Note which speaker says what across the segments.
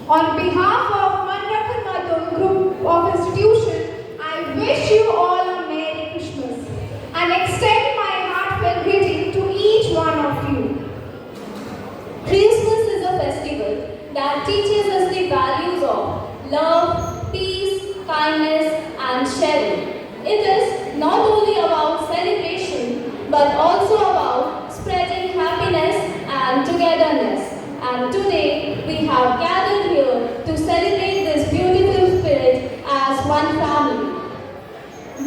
Speaker 1: On behalf of Manrakhan Mathur Group of Institution, I wish you all a Merry Christmas and extend my heartfelt greeting to each one of you.
Speaker 2: Christmas is a festival that teaches us the values of love, peace, kindness, and sharing. It is not only about celebration but also about spreading happiness and togetherness. And today we have gathered here to celebrate this beautiful spirit as one family.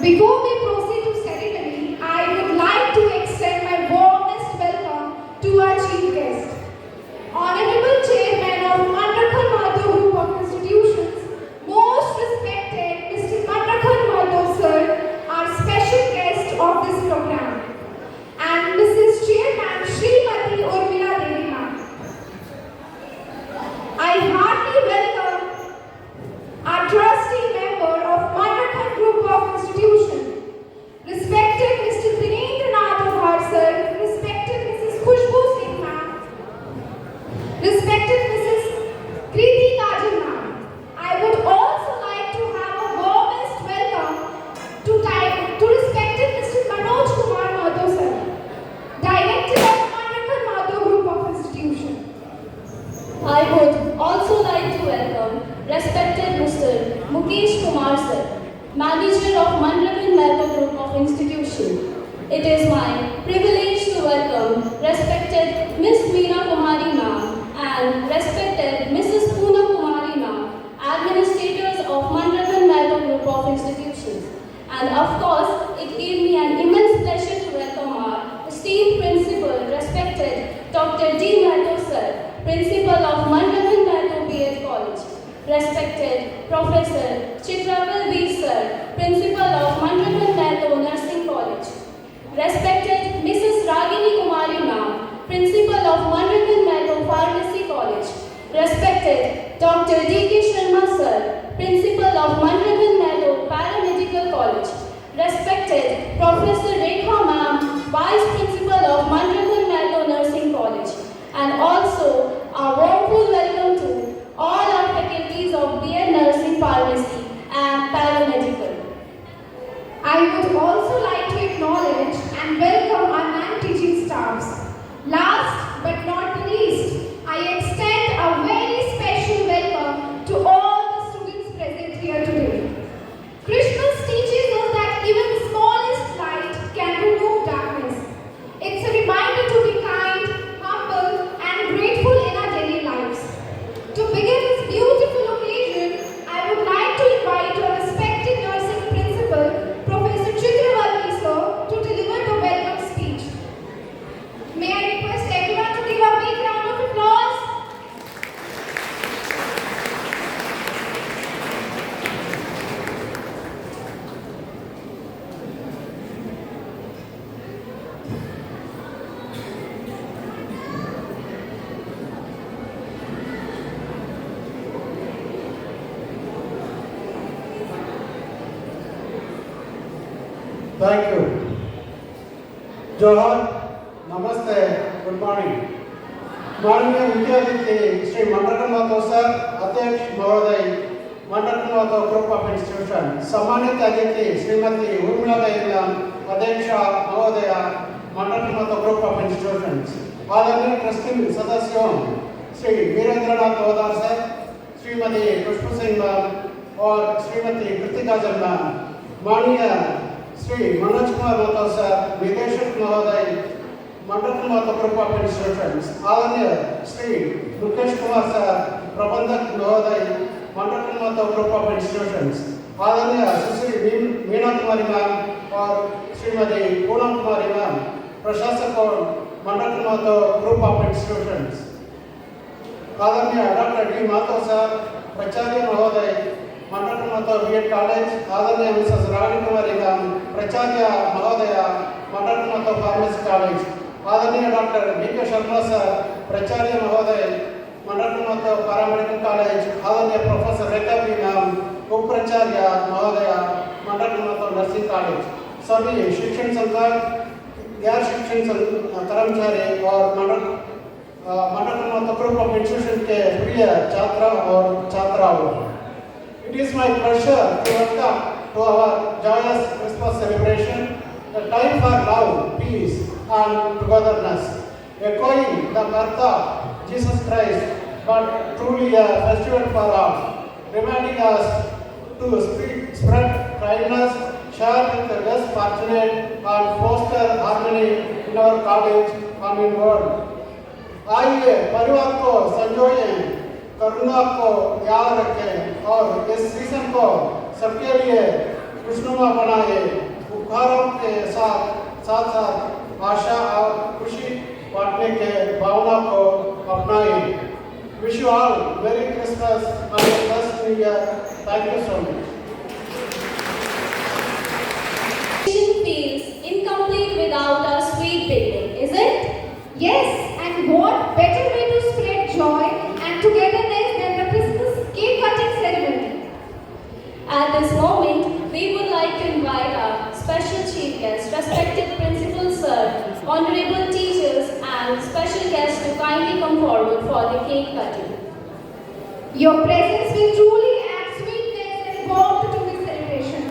Speaker 1: Before we proceed to ceremony, I would like to extend my warmest welcome to our chief guest, Honorable Chairman of Manrakhan Mathur Group of Institutions, most respected Mr. Manrakhan Mathur Sir, our special guest of this program, and Mrs. Chairman Srimati Urmila Devi Ma'am. I heartily welcome our trustee member of Manrakhan Group of Institution, respected Mr. Dinendra Nath Ohar Sir, respected Mrs. Khushbu Singh Ma'am, respected Mrs. Kriti Kajal Ma'am. I would also like to have a warmest welcome to respected Mr. Manoj Kumar Mathur Sir, Director of Manrakhan Mathur Group of Institution.
Speaker 2: I would also like to welcome respected Mr. Mukesh Kumar Sir, Manager of Manrakhan Mathur Group of Institution. It is my privilege to welcome respected Ms. Meena Kumari Ma'am and respected Mrs. Poonam Kumari Ma'am, Administrators of Manrakhan Mathur Group of Institutions. And of course, it gave me an immense pleasure to welcome our esteemed Principal, respected Dr. D. Mathur Sir, Principal of Manrakhan Mathur B.Ed College, respected Professor Chitraval V. Sir, Principal of Manrakhan Mathur Nursing College, respected Mrs. Ragini Kumari Ma'am, Principal of Manrakhan Mathur Pharmacy College, respected Dr. D.K. Sharma Sir, Principal of Manrakhan Mathur Paramedical College, respected Professor Rekha Ma'am, Vice Principal of Manrakhan Mathur Nursing College, and also a warmful welcome to all our faculties of B.Ed Nursing Pharmacy and Paramedical.
Speaker 1: I would also like to acknowledge and welcome our non-teaching staffs. Last but not the least, I extend a very special welcome to all the students present here today. Christmas teaches us that even the smallest light can remove darkness. It's a reminder to be kind, humble, and grateful in our daily lives. To begin this beautiful occasion, I would like to invite our respected nursing principal, Professor Chitravalli Sir, to deliver the welcome speech. May I request everyone to give a big round of applause?
Speaker 3: Thank you. Johar, Namaste, good morning. माननीय मुख्य अतिथि Shri मंडरकन Mathur sir, अध्यक्ष महोदय, मंडरकन Mathur group of institution, सम्मानित अतिथि Shrimati Urmila Devi ma'am, अध्यक्ष महोदय, मंडरकन Mathur group of institutions, आदरणीय ट्रस्टी सदस्यों श्री वीरेंद्रनाथ ओदार सर, श्रीमती खुशबू सिंह मैम और श्रीमती कृति काजल मैम, माननीय श्री मनोज कुमार माथुर सर, निदेशक महोदय, मंडरकन माथुर ग्रुप ऑफ इंस्टीट्यूशंस, आदरणीय श्री मुकेश कुमार सर, प्रबंधक महोदय, मंडरकन माथुर ग्रुप ऑफ इंस्टीट्यूशंस, आदरणीय सुश्री मीना कुमारी मैम और श्रीमती पूनम कुमारी मैम, प्रशासक और मंडरकन माथुर ग्रुप ऑफ इंस्टीट्यूशंस, आदरणीय डॉक्टर डी माथुर सर, प्राचार्य महोदय, मंडरकन माथुर B.Ed कॉलेज, आदरणीय मिसेस रागिनी कुमारी मैम, प्राचार्य महोदय, मंडरकन माथुर फार्मेसी कॉलेज, आदरणीय डॉक्टर D.K. शर्मा सर, प्राचार्य महोदय, मंडरकन माथुर पैरामेडिकल कॉलेज, आदरणीय प्रोफेसर रेखा बी मैम, उप प्राचार्य महोदय, मंडरकन माथुर नर्सिंग कॉलेज, सभी शिक्षण संकाय, गैर शिक्षण कर्मचारी और मंडल ग्रुप ऑफ इंस्टीट्यूशन के प्रिय छात्र और छात्राओं, it is my pleasure to welcome to our joyous Christmas celebration, a time for love, peace, and togetherness, echoing the birth of Jesus Christ, but truly a festival for all, reminding us to spread kindness, share with the less fortunate, and foster harmony in our college and in world. आइए परिवार को संजोएं, करुणा को याद रखें और इस season को सबके लिए खुशनुमा बनाए। उपहारों के साथ साथ आशा और खुशी बांटने के भावना को अपनाएं। Wish you all Merry Christmas and a blessed New Year. Thank you so much.
Speaker 2: Feels incomplete without our sweet baking, is it?
Speaker 1: Yes, and what better way to spread joy and togetherness than the Christmas cake cutting ceremony?
Speaker 2: At this moment, we would like to invite our special chief guests, respected principal sir, honorable teachers, and special guests to kindly come forward for the cake cutting.
Speaker 1: Your presence will truly add sweetness and warmth to this celebration.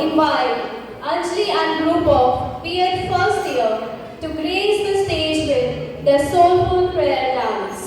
Speaker 2: Invite Anjali and group of PL first year to grace the stage with their soulful prayer dance.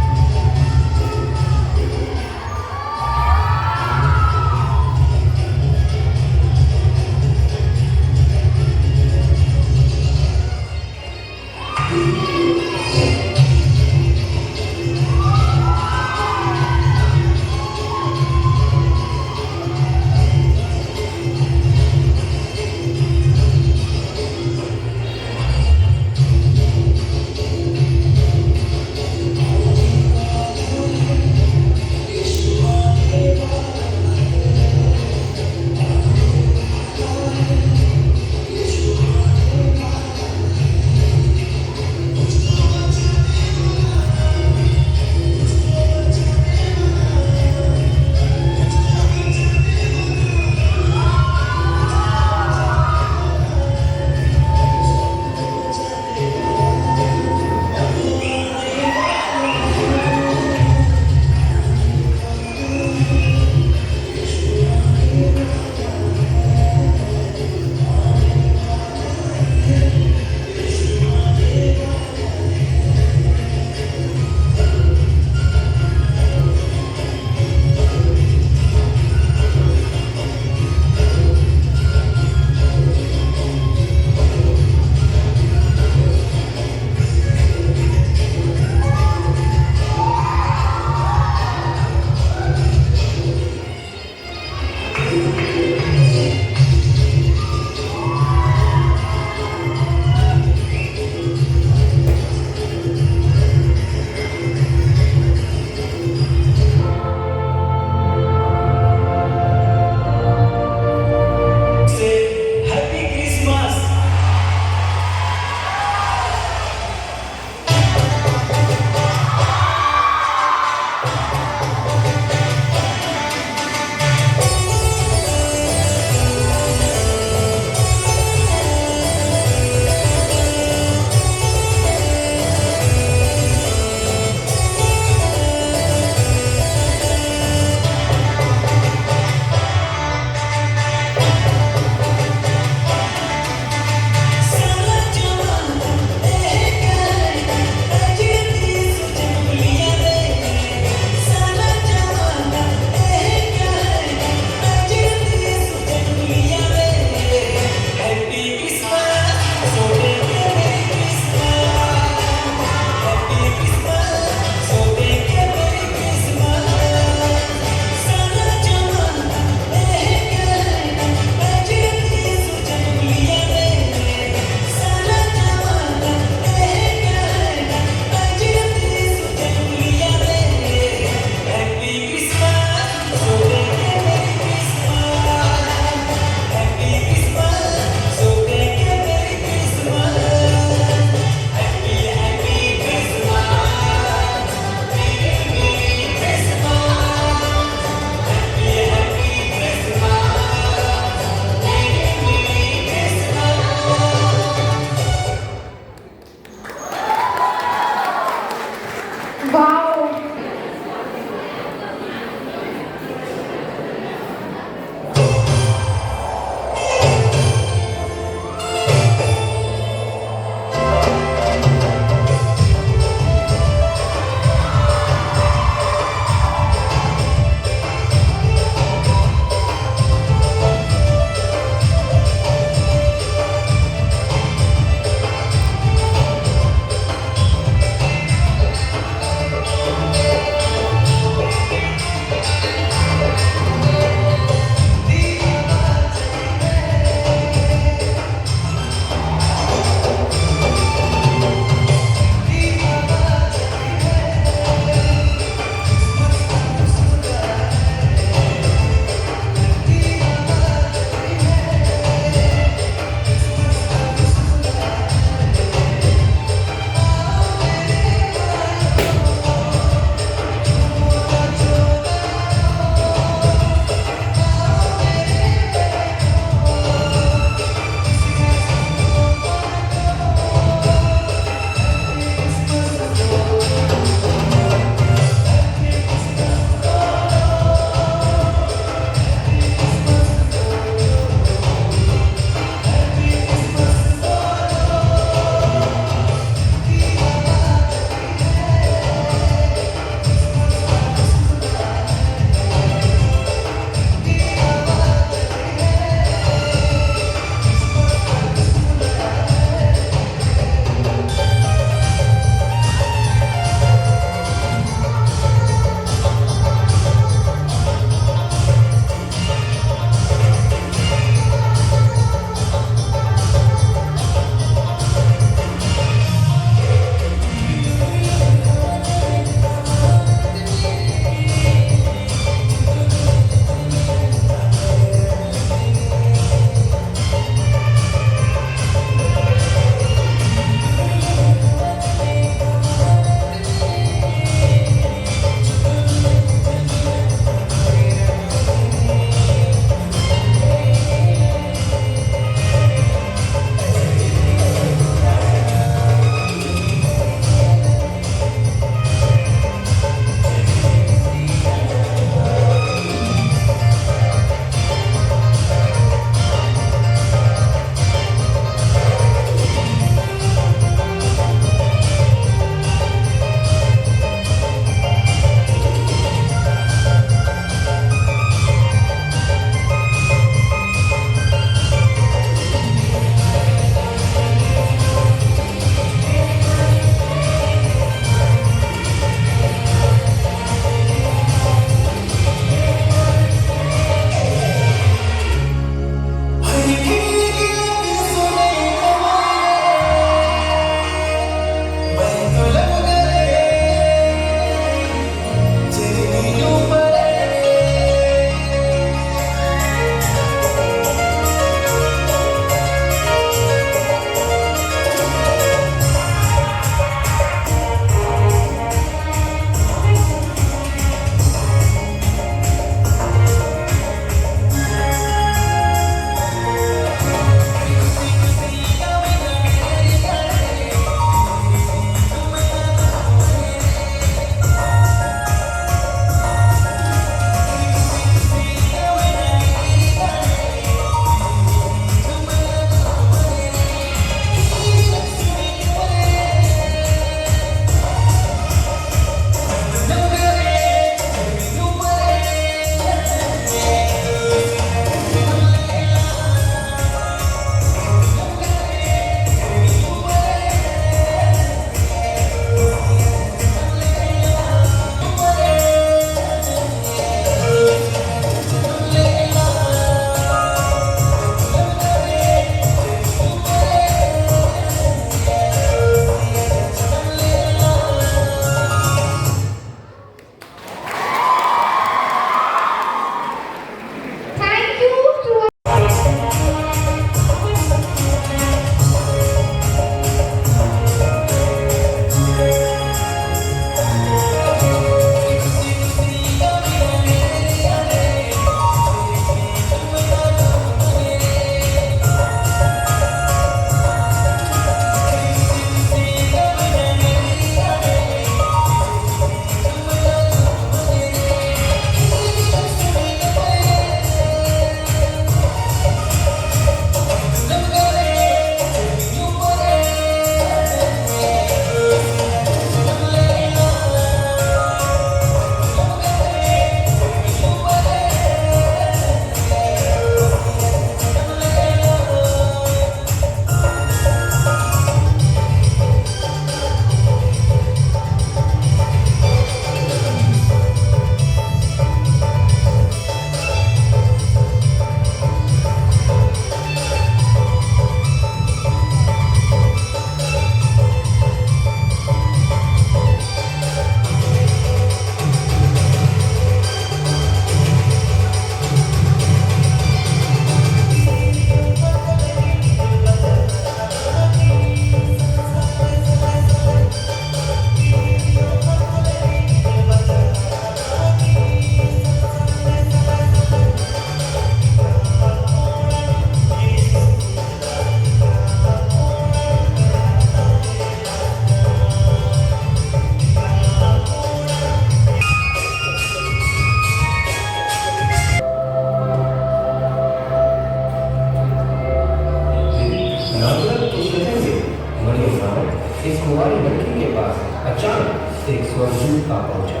Speaker 4: कुंवारी लड़की के पास अचानक एक स्वर्गदूत आ पहुंचा।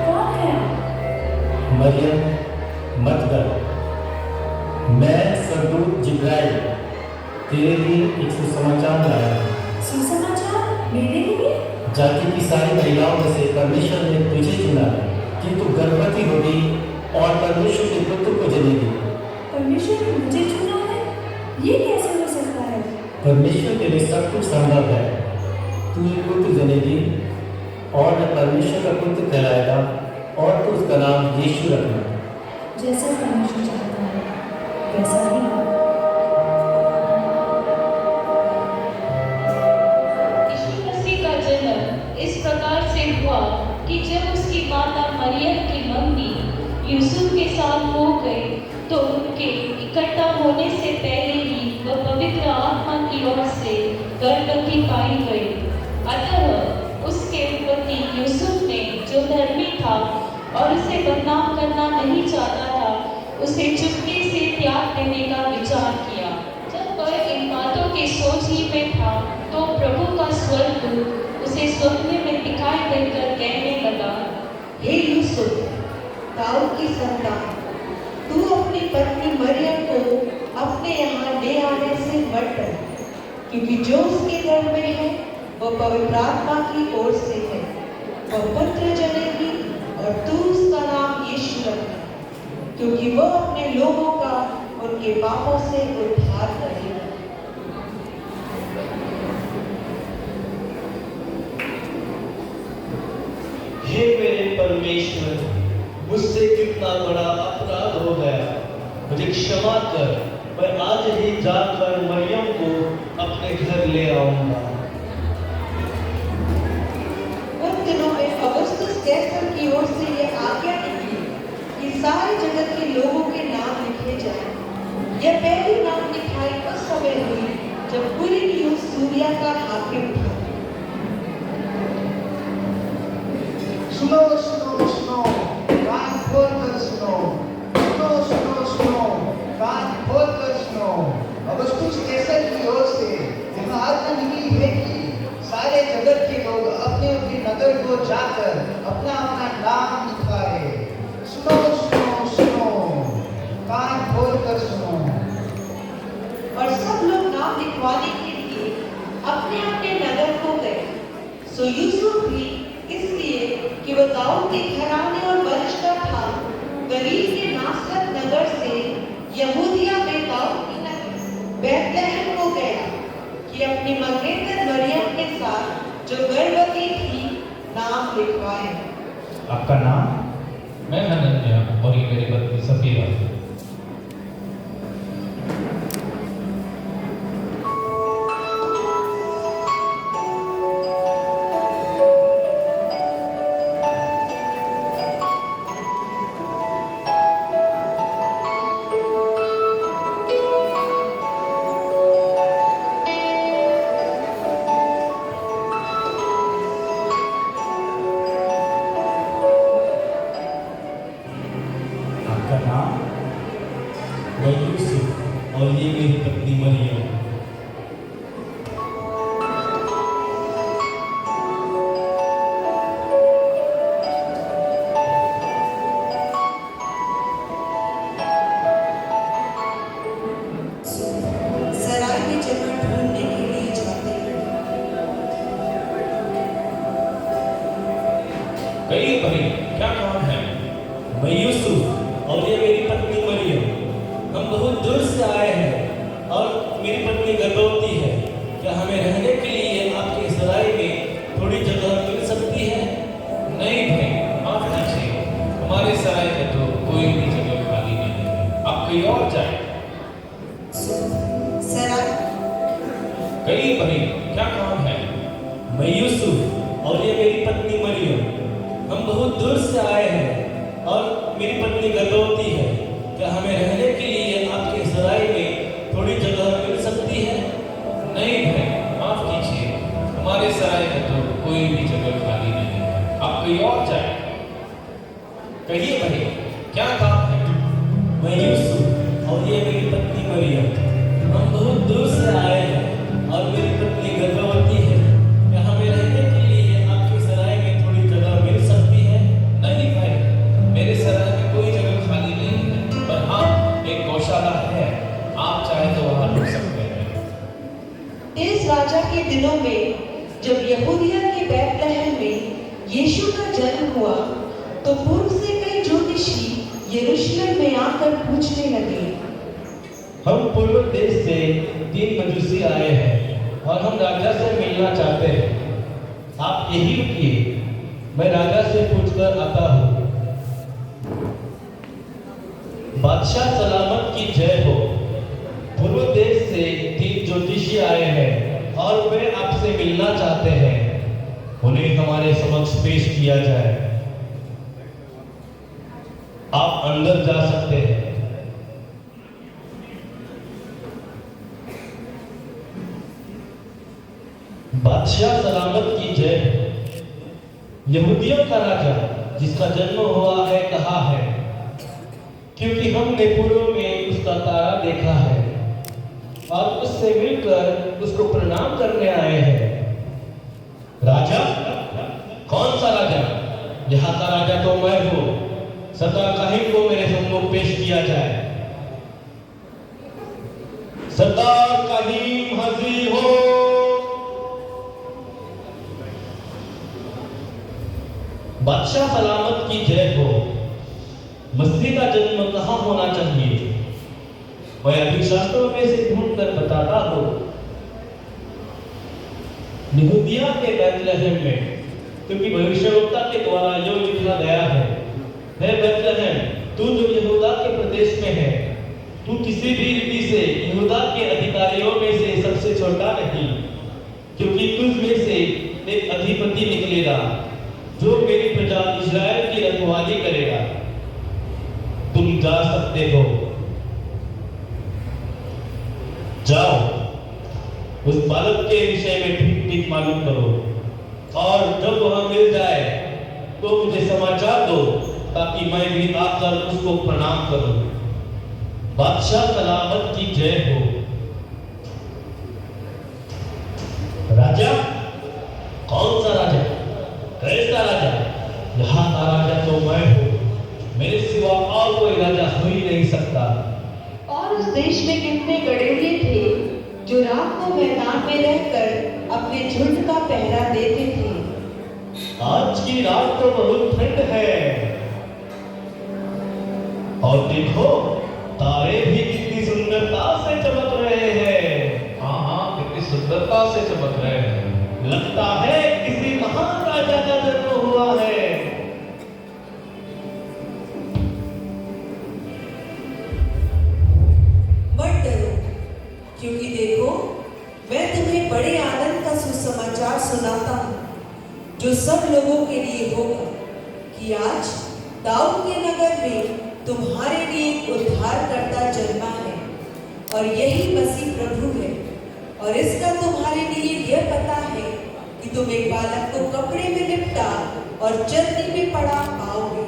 Speaker 2: कौन है?
Speaker 4: मरियम, मत डर, मैं स्वर्गदूत जिब्राइल तेरे लिए एक सुसमाचार लाया हूं।
Speaker 2: सुसमाचार मेरे लिए?
Speaker 4: जाति की सारी महिलाओं में से परमेश्वर ने तुझे चुना है कि तू गर्भवती होगी और परमेश्वर के पुत्र को जनेगी।
Speaker 2: परमेश्वर ने मुझे चुना है? ये कैसे हो सकता है?
Speaker 4: परमेश्वर के लिए सब कुछ संभव है। तू एक पुत्र जनेगी और वह परमेश्वर का पुत्र कहलाएगा और तू उसका नाम यीशु रखना।
Speaker 2: जैसा परमेश्वर चाहता है वैसा ही हो।
Speaker 5: यीशु मसीह का जन्म इस प्रकार से हुआ कि जब उसकी माता मरियम की मम्मी यूसुफ के साथ हो गई तो उनके इकट्ठा होने से पहले ही वह पवित्र आत्मा की ओर से गर्भवती पाई गई। अतः उसके पति यूसुफ ने, जो धर्मी था और उसे बदनाम करना नहीं चाहता था, उसे चुपके से त्याग देने का विचार किया। जब वह इन बातों की सोच ही में था तो प्रभु का स्वर्गदूत उसे स्वप्न में दिखाई देकर कहने लगा,
Speaker 6: हे यूसुफ, दाऊद की संतान, तू अपनी पत्नी मरियम को अपने यहाँ ले आने से मत डर, क्योंकि जो उसके गर्भ में है वह पवित्र आत्मा की ओर से है। वह पुत्र जनेगी और तू उसका नाम यीशु रखना, क्योंकि वह अपने लोगों का उनके पापों से उद्धार करेगा।
Speaker 7: हे मेरे परमेश्वर, मुझसे कितना बड़ा अपराध हो गया, मुझे क्षमा कर। मैं आज ही जाकर मरियम को अपने घर ले आऊंगा।
Speaker 6: उन दिनों में अगस्तुस कैसर की ओर से यह आज्ञा निकली कि सारे जगत के लोगों के नाम लिखे जाएं। यह पहली नाम लिखाई उस समय हुई जब क्विरिनियुस सूरिया का हाकिम था।
Speaker 3: सुनो सुनो सुनो, कान खोल कर सुनो, सुनो सुनो सुनो, कान खोल कर सुनो। अगस्तुस कैसर की ओर से यह आज्ञा निकली है कि सारे जगत के लोग अपने अपने नगर को जाकर अपना अपना नाम लिखाए। सुनो सुनो सुनो, कान खोल कर सुनो।
Speaker 6: और सब लोग नाम लिखवाने के लिए अपने अपने नगर को गए। सो यूसुफ भी इसलिए कि वह दाऊद के घराने और वंश का था, गलील के नासरत नगर से यहूदिया में दाऊद की नगर बैतलहम को गया कि अपनी मंगेतर मरियम के साथ जो गर्भवती थी नाम लिखवाए।
Speaker 8: आपका नाम?
Speaker 9: मैं हनन्या और ये मेरी पत्नी सफीरा।
Speaker 8: आपका नाम? मैं यूसुफ और ये मेरी पत्नी मरियम।
Speaker 6: सराय में जगह ढूंढने के लिए जाते हैं।
Speaker 8: कई भाई, क्या काम है? मैं यूसुफ और ये मेरी पत्नी मरियम, हम बहुत दूर से आए हैं और मेरी पत्नी गर्भवती है। क्या हमें रहने के लिए आपके सराय में थोड़ी जगह मिल सकती है?
Speaker 9: नहीं भाई, माफ कीजिए, हमारे सराय में तो कोई भी जगह खाली नहीं है, आप कहीं और जाए।
Speaker 6: सराय
Speaker 8: कई भाई, क्या काम है? मैं यूसुफ और ये मेरी पत्नी मरियम, हम बहुत दूर से आए हैं और मेरी पत्नी गर्भवती है। क्या हमें रहने के लिए आपके सराय में थोड़ी जगह मिल सकती है?
Speaker 9: नहीं भाई, माफ कीजिए, हमारे सराय में तो कोई भी जगह खाली नहीं है, आप कहीं और जाए।
Speaker 8: कहिए भाई, क्या काम है? मैं यूसुफ और ये मेरी पत्नी मरियम, हम बहुत दूर से आए हैं
Speaker 9: है, आप चाहे तो वहां रुक सकते हैं।
Speaker 6: इस राजा के दिनों में जब यहूदिया के बैतलहम में यीशु का जन्म हुआ, तो पूर्व से कई ज्योतिषी यरूशलेम में आकर पूछने लगे,
Speaker 7: हम पूर्व देश से 3 मजूसी आए हैं और हम राजा से मिलना चाहते हैं। आप यही रुकिए, मैं राजा से पूछकर आता हूँ। बादशाह सलामत की जय हो। पूर्व देश से 3 ज्योतिषी आए हैं और वे आपसे मिलना चाहते हैं। उन्हें हमारे समक्ष पेश किया जाए। आप अंदर जा सकते हैं। बादशाह सलामत की जय। यहूदियों का राजा जिसका जन्म हुआ है कहा है, क्योंकि हमने पूर्व में उसका तारा देखा है और उससे मिलकर उसको प्रणाम करने आए हैं। राजा? कौन सा राजा? यहाँ का राजा तो मैं हूँ। सरदार काहिम को मेरे सम्मुख पेश किया जाए। सरदार काहिम हाजिर हो। बादशाह सलामत की जय हो। मसीह का जन्म कहाँ होना चाहिए? मैं अभी शास्त्रों में से ढूंढ कर बताता हूँ। यहूदिया के बैतलहम में, क्योंकि भविष्यवक्ता के द्वारा यो लिखा गया है, हे बैतलहम, तू जो यहूदा के प्रदेश में है, तू किसी भी रीति से यहूदा के अधिकारियों में से सबसे छोटा नहीं, क्योंकि तुझ में से एक अधिपति निकलेगा जो मेरी प्रजा इस्राएल की रखवाली करेगा। तुम जा सकते हो। जाओ, उस बालक के विषय में ठीक मालूम करो और जब वह मिल जाए तो मुझे समाचार दो, ताकि मैं भी आकर उसको प्रणाम करूं। बादशाह सलामत की जय हो। राजा? कौन सा राजा? कैसा राजा? यहाँ का राजा तो मैं हूँ। मेरे सिवा और कोई राजा हो ही नहीं सकता।
Speaker 6: और उस देश में कितने गडेरिये थे जो रात को मैदान में रहकर अपने झुंड का पहरा देते थे।
Speaker 7: आज की रात तो बहुत ठंड है और देखो, तारे भी कितनी सुंदरता से चमक रहे हैं।
Speaker 9: हाँ, कितनी सुंदरता से चमक रहे हैं।
Speaker 7: लगता है किसी महान राजा का जन्म हुआ है।
Speaker 6: मत डरो, क्योंकि देखो, मैं तुम्हें बड़े आनंद का सुसमाचार सुनाता हूँ, जो सब लोगों के लिए होगा, कि आज दाऊद के नगर में तुम्हारे लिए एक उद्धारकर्ता जन्मा है, और यही मसीह प्रभु है। और इसका तुम्हारे लिए यह पता है कि तुम एक बालक को कपड़े में लिपटा और चरनी में पड़ा पाओगे।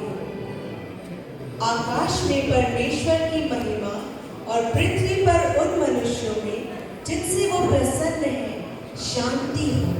Speaker 6: आकाश में परमेश्वर की महिमा और पृथ्वी पर उन मनुष्यों में जिनसे वो प्रसन्न है, शांति हो।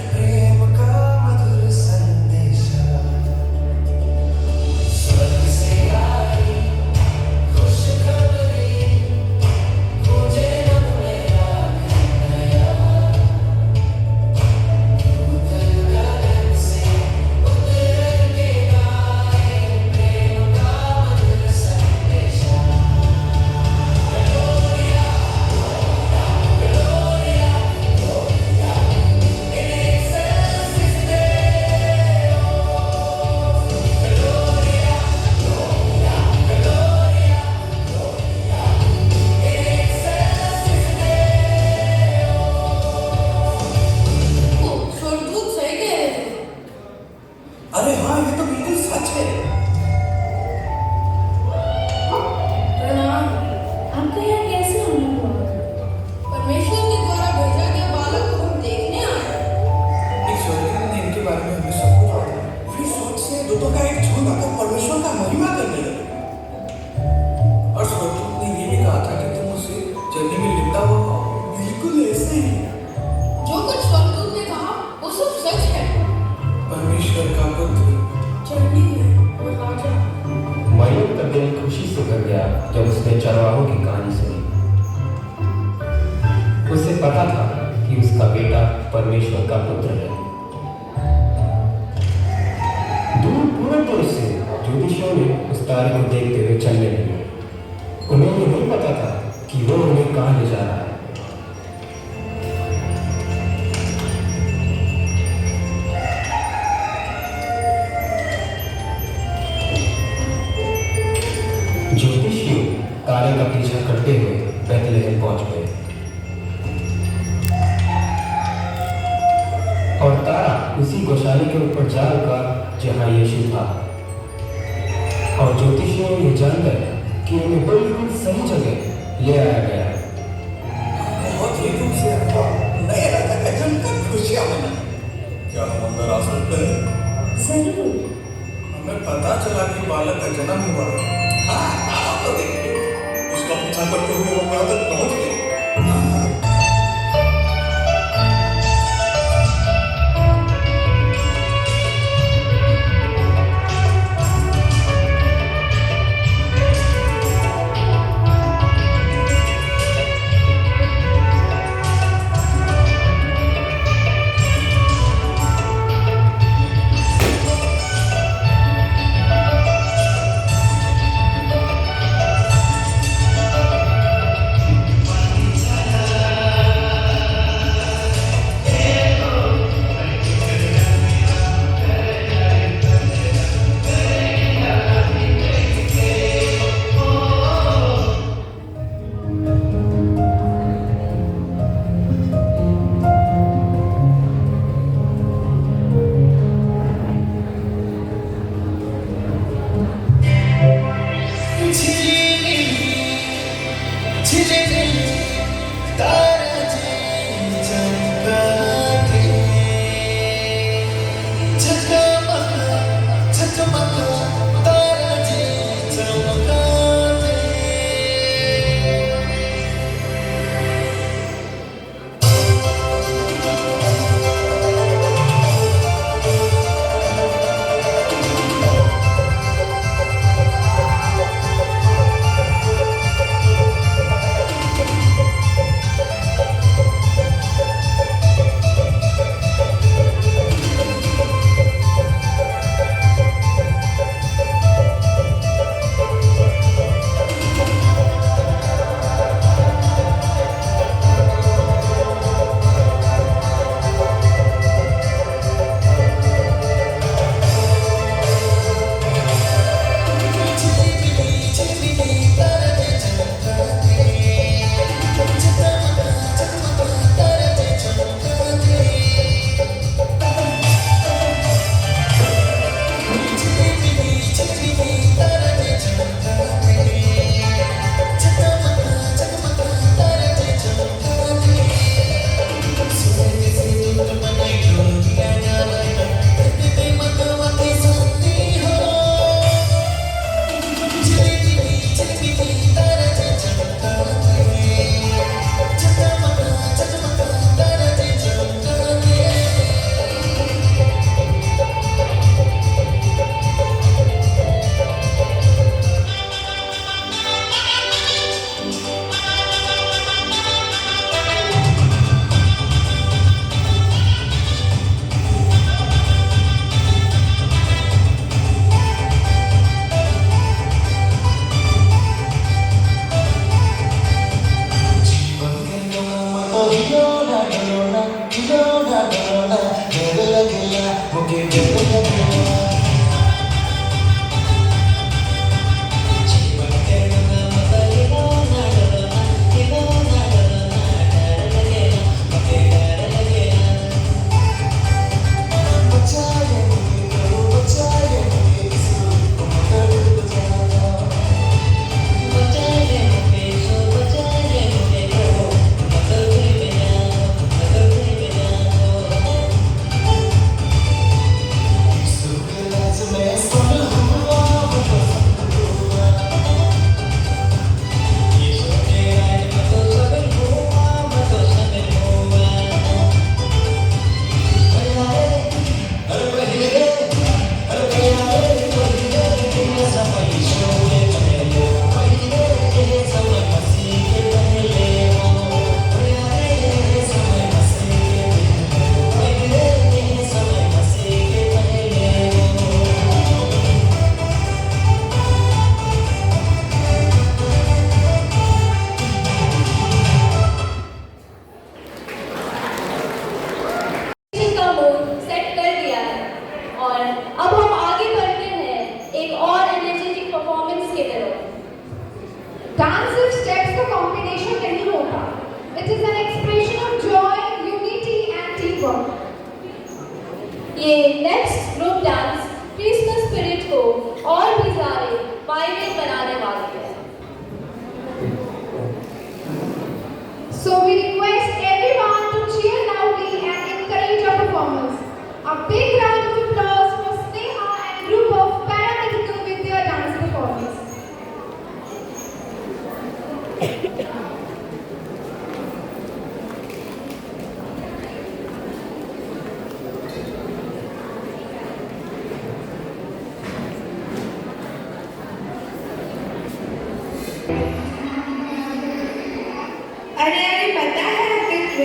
Speaker 10: प्रेम का मधुर संदेश
Speaker 4: पता था कि उसका बेटा परमेश्वर का पुत्र है। दूर पूरे दूर से ज्योतिषियों ने उस तारे को देखते हुए चलने लगे। उन्हें ये नहीं पता था कि वो उन्हें कहाँ ले जा रहा है। ज्योतिषी तारे का पीछा करते हुए बैतलहम पहुंच गए और तारा उसी गौशाले के ऊपर जा रुका जहां यीशु था। और ज्योतिषियों ने जानकर कि उन्हें बिल्कुल सही जगह ले आया गया।
Speaker 10: बहुत ही दूर से आता नए राजा का जमकर खुशियां मना। क्या हम अंदर आ सकते हैं?
Speaker 2: जरूर।
Speaker 10: हमें पता चला कि बालक का जन्म हुआ है। हाँ, आप तो देखिए, उसका पीछा करते हुए हम यहाँ तक पहुँच गए।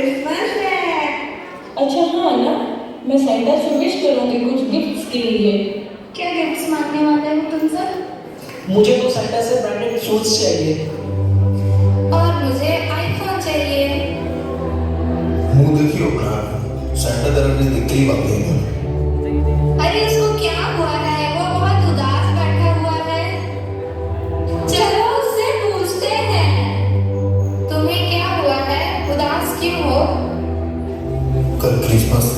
Speaker 11: क्रिसमस है।
Speaker 2: अच्छा हाँ ना, मैं सेंटा से विश करूंगी कुछ गिफ्ट्स के लिए।
Speaker 11: क्या गिफ्ट्स मांगने वाले हो तुम सब?
Speaker 12: मुझे तो सेंटा से ब्रांडेड शूज चाहिए।
Speaker 11: और मुझे आईफोन चाहिए।
Speaker 10: मुंह देखियो अपना, सेंटा दरअसल दिखते ही बात है।
Speaker 11: अरे उसको क्या हुआ है? वो बहुत उदास बैठा हुआ है। चलो उससे पूछते हैं। तुम्हें क्या हुआ है? उदास क्यों हो?
Speaker 10: कल क्रिसमस,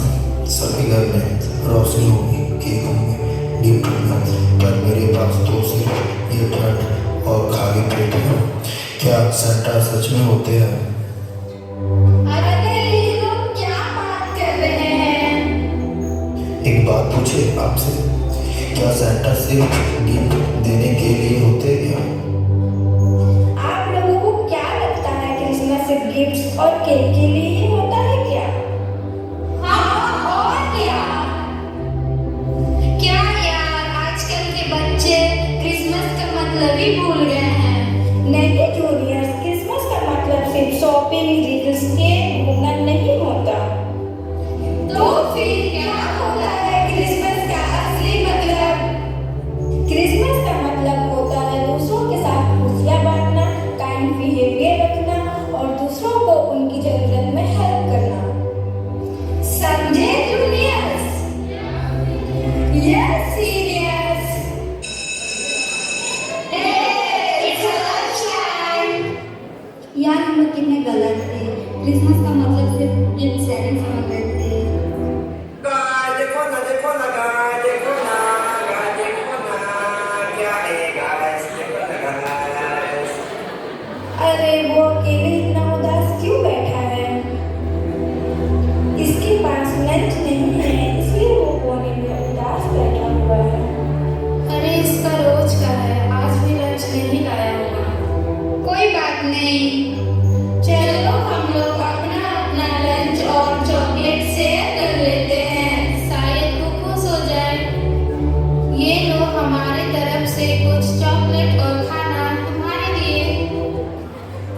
Speaker 10: सभी घर में रोशनी होगी, केक होंगे, गिफ्ट होगा, पर मेरे पास तो सिर्फ ये ठंड और खाली पेट है। क्या सेंटा सच में होते हैं?
Speaker 11: अरे ये लोग क्या बात कर रहे हैं?
Speaker 10: एक बात पूछे आपसे, क्या सेंटा सिर्फ गिफ्ट देने के लिए होते क्या?
Speaker 11: आप लोगों को क्या लगता है क्रिसमस सिर्फ गिफ्ट्स और केक के लिए ही होता है क्या? हाँ और क्या? क्या यार, आजकल के बच्चे क्रिसमस का मतलब ही भूल गए हैं। नहीं जूनियर्स, क्रिसमस का मतलब सिर्फ शॉपिंग, गिफ्ट्स, केक, घूमना नहीं होता। तो फिर क्या होता है क्रिसमस का असली मतलब? क्रिसमस का मतलब होता है दूसरों के साथ खुशियाँ बांटना, काइंड बिहेवियर रखना और दूसरों को उनकी जरूरत में हेल्प करना। समझे juniors? Yes seniors. It's lunch time. यार हम लोग कितने गलत थे। क्रिसमस का मतलब सिर्फ गिफ्ट शेयरिंग समझ रहे थे। अरे वो अकेले इतना उदास क्यों बैठा है? इसके पास लंच नहीं है, इसलिए वो कोने में उदास बैठा हुआ है। अरे इसका रोज का है, आज भी लंच नहीं लाया होगा। कोई बात नहीं, चलो हम लोग अपना अपना लंच और चॉकलेट शेयर कर लेते हैं, शायद वो खुश हो जाए। ये लो हमारे तरफ से कुछ चॉकलेट और खाना तुम्हारे लिए।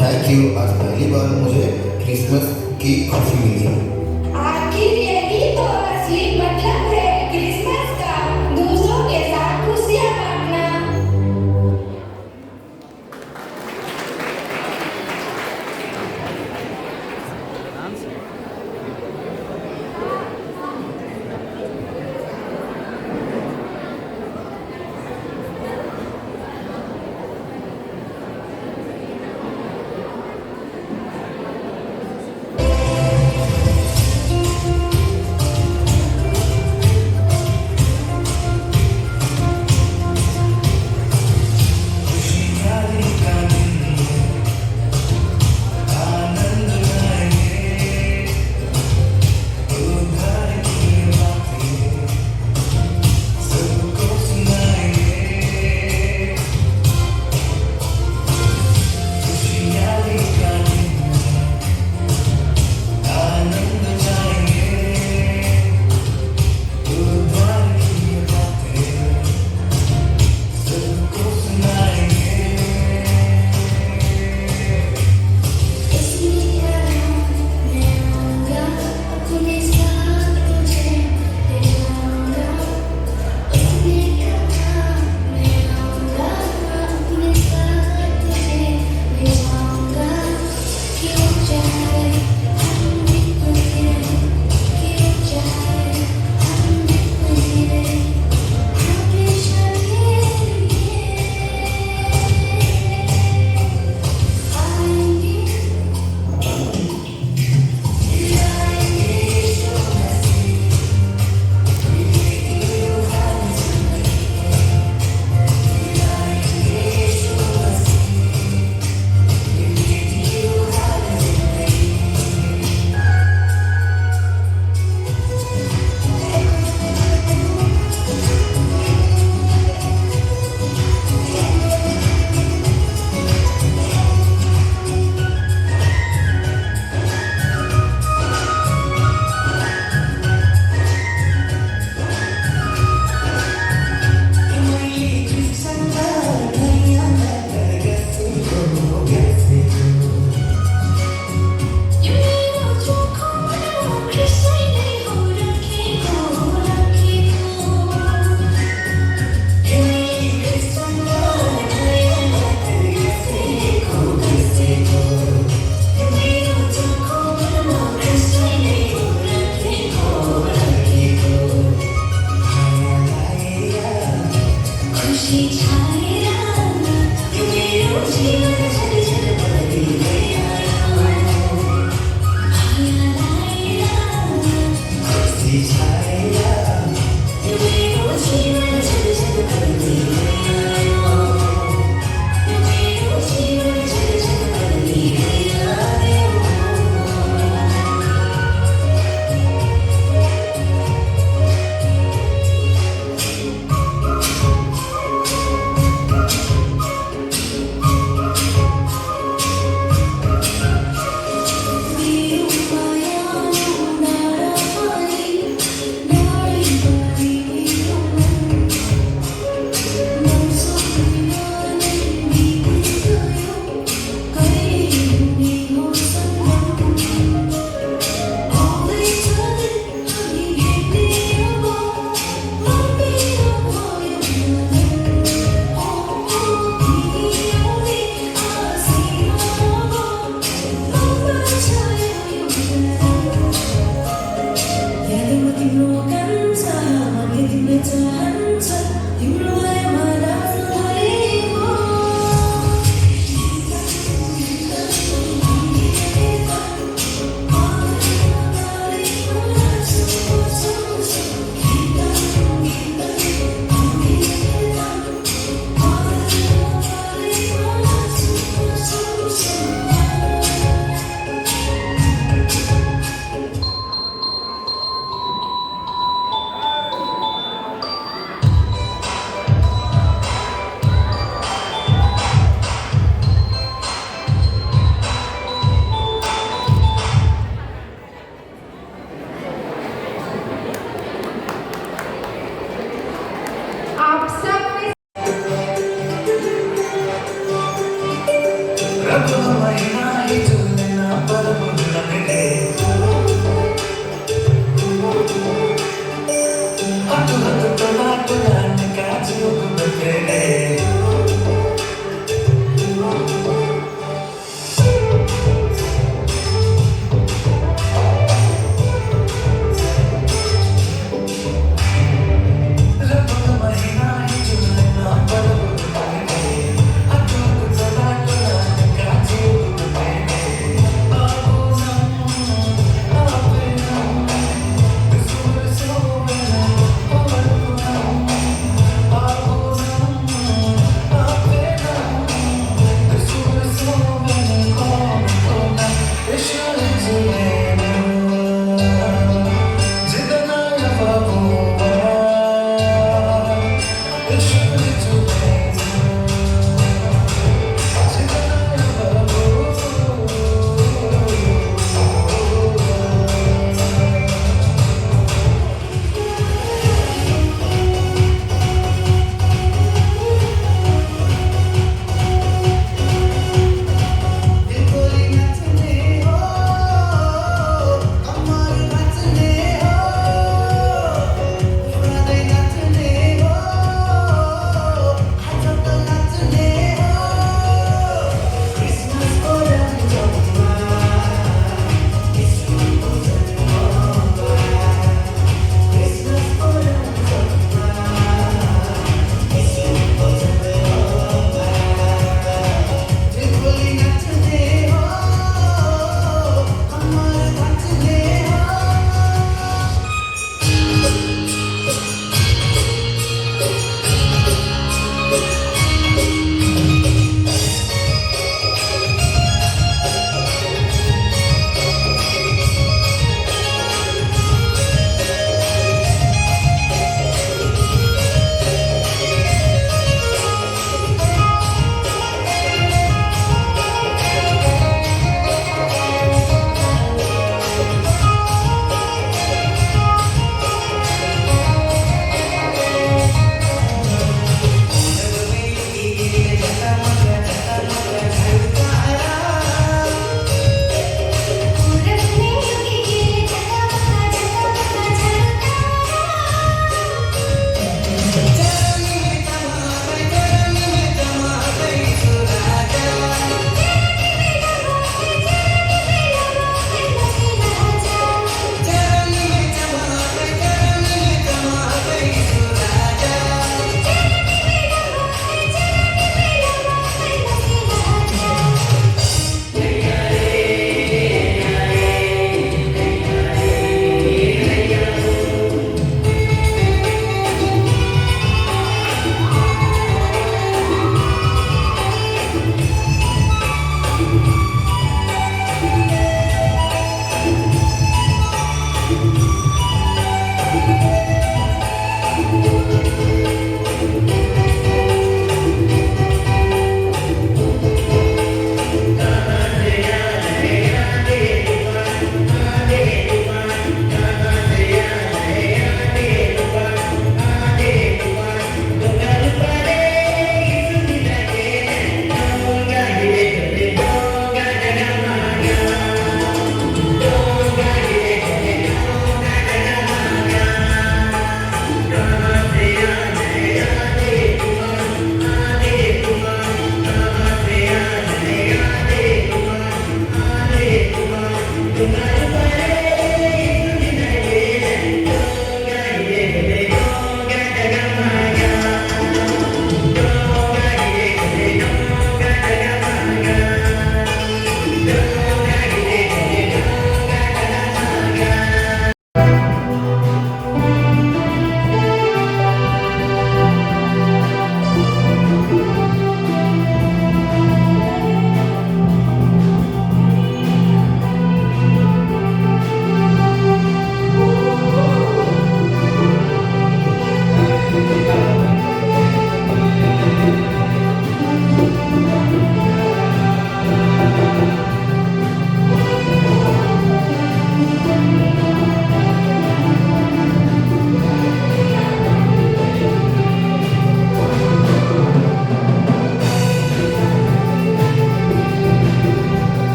Speaker 10: थैंक यू, आज पहली बार मुझे क्रिसमस की खुशी मिली।
Speaker 11: आखिर यही तो असली मतलब है क्रिसमस का, दूसरों के साथ खुशियाँ बांटना।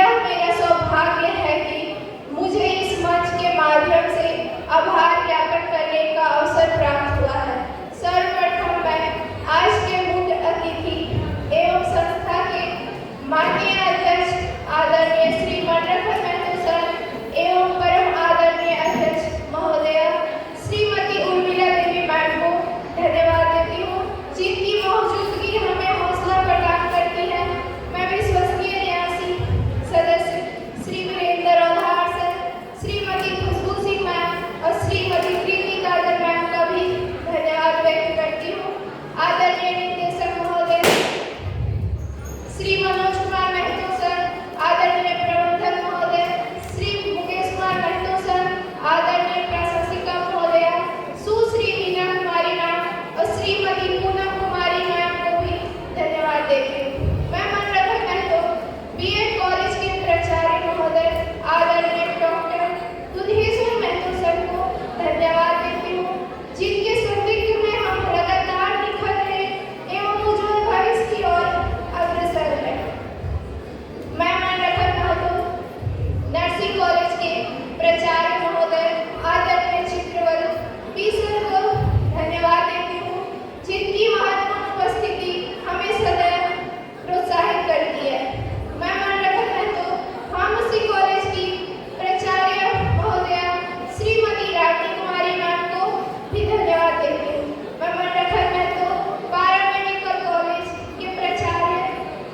Speaker 1: यह मेरा सौभाग्य है कि मुझे इस मंच के माध्यम से आभार ज्ञापन करने का अवसर प्राप्त हुआ है। सर्वप्रथम मैं आज के मुख्य अतिथि एवं संस्था के माननीय अध्यक्ष आदरणीय श्री मनरखन महतो सर एवं परम आदरणीय अध्यक्ष महोदया श्रीमती उर्मिला देवी मैम को धन्यवाद देती हूँ, जिनकी मौजूदगी हमें हौसला प्रदान करती है। मैं विश्वसनीय न्यासी सदस्य श्री वीरेंद्र औधार सर, श्रीमती खुशबू सिंह मैम और श्रीमती कृति काजल मैम का भी धन्यवाद व्यक्त करती हूँ। आदरणीय निर्देशक महोदय श्री मनोज कुमार महतो सर, आदरणीय प्रबंधक महोदय श्री मुकेश कुमार महतो सर, आदरणीय प्रशासिका महोदया सुश्री मीना कुमारी मैम और श्रीमती पूनम कुमारी मैम को भी धन्यवाद देती हूँ। मैं मनरखन महतो बीएड कॉलेज के प्राचार्य महोदय आदरणीय डॉक्टर दुधेश्वर महतो सर को धन्यवाद देती हूँ, जिनके संदिग्ध में हम लगातार निखर रहे एवं उज्जवल भविष्य की ओर अग्रसर है। मैं मनरखन महतो नर्सिंग कॉलेज के प्राचार्य महोदय आदरणीय चित्रवल पी सर को धन्यवाद देती हूँ, जिनकी महत्वपूर्ण उपस्थिति हमें सदैव प्रोत्साहित करती है। मैं मनरखन महतो फार्मेसी कॉलेज की प्राचार्य महोदया श्रीमती रानी कुमारी मैम को भी धन्यवाद देती हूँ। मैं मनरखन महतो पैरामेडिकल कॉलेज के प्राचार्य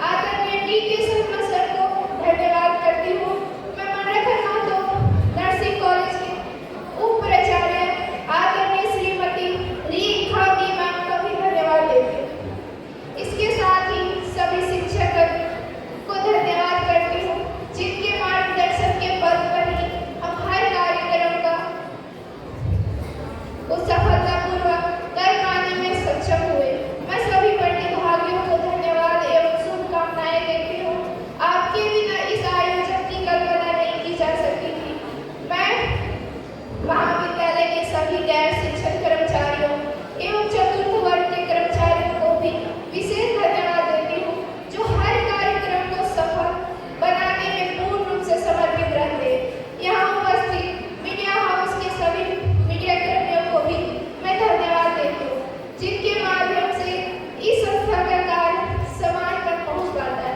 Speaker 1: आदरणीय डी के शर्मा सर को धन्यवाद करती हूँ। मैं मनरखन महतो नर्सिंग कॉलेज के उप प्राचार्य आदरणीय श्रीमती रेखा डी मैम का भी धन्यवाद देती हूँ। इसके साथ ही सभी शिक्षक को धन्यवाद करती हूँ, जिनके मार्गदर्शन के पद पर ही हम हर कार्यक्रम को सफलतापूर्वक कर पाने में सक्षम हुए। मैं सभी प्रतिभागियों को धन्यवाद एवं शुभकामनाएं देती हूँ। आपके बिना इस आयोजन की कल्पना नहीं की जा सकती थी। मैं महाविद्यालय के सभी गैर शिक्षक कर्मचारियों एवं चतुर्थ वर्ग के कर्मचारियों को भी विशेष धन्यवाद देती हूँ, जो हर कार्यक्रम को सफल बनाने में पूर्ण रूप से समर्पित रहते। यहाँ उपस्थित मीडिया हाउस के सभी मीडिया कर्मियों को भी मैं धन्यवाद देती हूँ, जिनके माध्यम से इस संस्था का कार्य समाज तक पहुँच पाता है।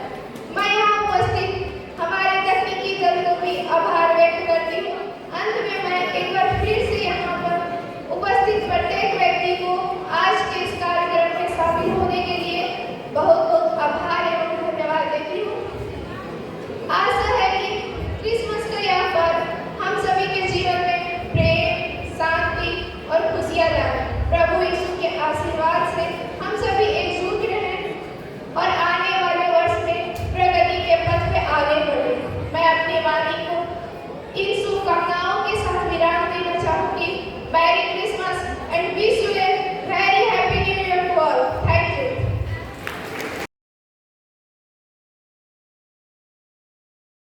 Speaker 1: मैं यहाँ उपस्थित हमारे तकनीकी दल को भी आभार व्यक्त करती हूँ। अंत में मैं एक बार फिर से यहाँ पर उपस्थित प्रत्येक व्यक्ति को आज के इस कार्यक्रम में शामिल होने के लिए बहुत बहुत आभार एवं धन्यवाद देती हूँ। आशा है कि क्रिसमस का यह पर्व हम सभी के जीवन में प्रेम, शांति और खुशियाँ लाए। प्रभु यीशु के आशीर्वाद से हम सभी एकजुट रहें और आने वाले वर्ष में प्रगति के पथ पे आगे बढ़े। मैं अपनी वाणी को इन शुभकामनाओं के साथ विराम देना चाहूँगी। Merry Christmas and wish